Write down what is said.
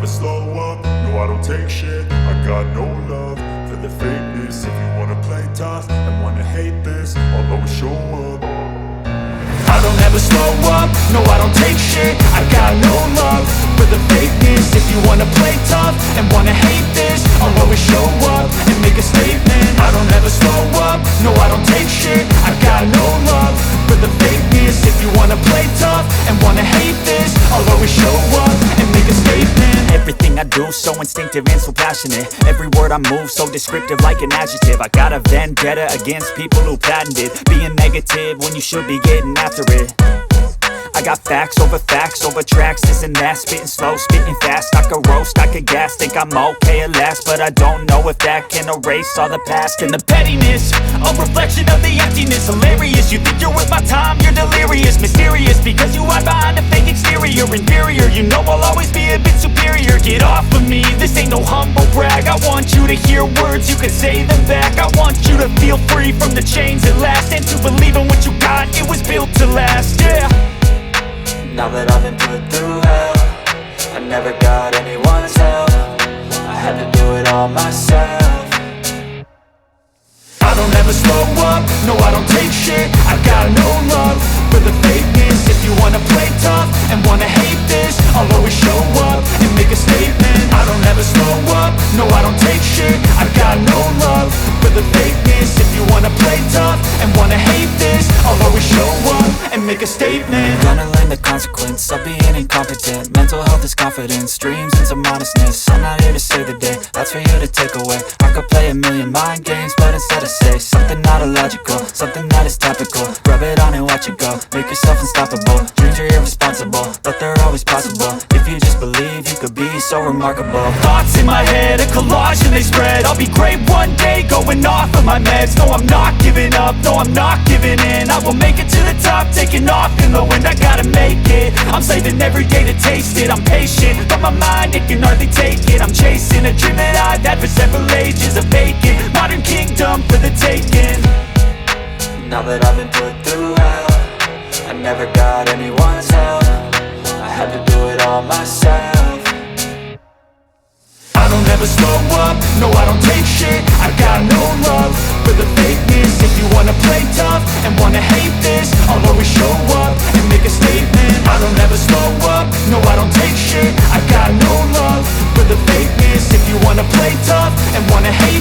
slow up, no I don't take shit. I got no love for the fakeness. If you wanna play tough and wanna hate this, I'll always show up. I don't ever slow up, no I don't take shit. I got no love for the fakeness. If you wanna play tough and wanna hate this, I'll always show up and make a statement. I don't ever slow up, no I don't take shit. I got no love for the fakeness. If you wanna play tough and wanna hate this, I'll always show up and make a statement. Everything I do so instinctive and so passionate. Every word I move so descriptive like an adjective. I got a vendetta against people who patented being negative when you should be getting after it. I got facts over tracks, this and that. Spitting slow, spitting fast, I could roast, I could gas. Think I'm okay at last, but I don't know if that can erase all the past. And the pettiness, a reflection of the emptiness. Hilarious, you think you're worth my time, you're delirious. Mysterious, because you hide behind a fake exterior. Inferior, you know I'll always be a bit superior. Get off of me, this ain't no humble brag. I want you to hear words, you can say them back. I want you to feel free from the chains at last, and to believe in what you got, it was built to last, yeah. Now that I've been put through hell, I never got anyone's help. I had to do it all myself. I don't ever slow up, no I don't take shit. I got no love for the fakeness. If you wanna play tough and wanna hate this, I'll always show up and make a statement. I don't ever slow up, no I don't take shit. I got no love for the fakeness. If you wanna play tough and wanna hate this, I'll always show up and make a statement. Gonna learn the consequence of being incompetent. Mental health is confidence, dreams and some honestness. I'm not here to save the day, that's for you to take away. I could play a million mind games, but instead I say something not illogical, something that is topical. Rub it on and watch it go, make yourself unstoppable. Dreams are irresponsible, but they're always possible. If you just believe, you could be so remarkable. Thoughts in my head, a collage and they spread. I'll be great one day, going off of my meds. No, I'm not giving up, no, I'm not giving in. I will make it to the top, taking off in the wind. I gotta make it, I'm saving every day to taste it. I'm patient, but my mind, it can hardly take it. I'm chasing a dream that I've had for several ages. A vacant, modern kingdom for the taking. Now that I've been put through hell, I never got anyone's help. I had to do it all myself. I don't ever slow up, no I don't take shit. I got no love for the fakeness. If you wanna play tough and wanna hate this, I'll always show up and make a statement. I don't ever slow up, no I don't take shit. I got no love for the fakeness. If you wanna play tough and wanna hate